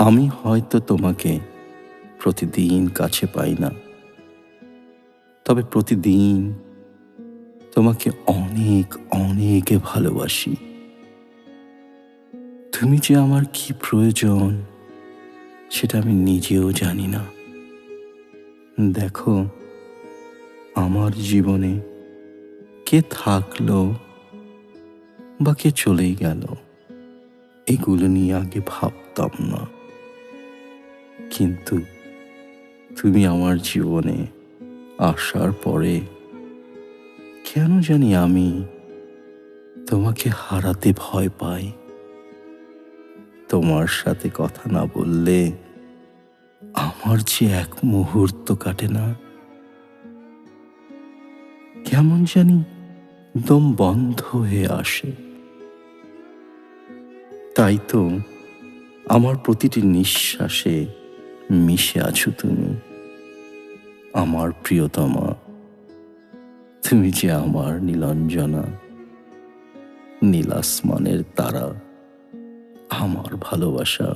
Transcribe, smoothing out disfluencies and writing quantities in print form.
আমি হয়তো তোমাকে প্রতিদিন কাছে পাই না, তবে প্রতিদিন তোমাকে অনেক অনেক ভালোবাসি। তুমি যে আমার কি প্রয়োজন সেটা আমি নিজেও জানি না। দেখো, আমার জীবনে কে থাকলো বা কে চলেই গেল, এগুলো নিয়ে আগে ভাবতাম না। কিন্তু তুমি আমার জীবনে আসার পরে কেন জানি আমি তোমাকে হারাতে ভয় পাই। তোমার সাথে কথা না বললে আমার যে এক মুহূর্ত কাটে না, কেমন জানি দম বন্ধ হয়ে আসে। তাই তো আমার প্রতিটি নিঃশ্বাসে মিশে আছো তুমি, আমার প্রিয়তমা। তুমি যে আমার নীলাঞ্জনা, নীল আসমানের তারা, আমার ভালোবাসা।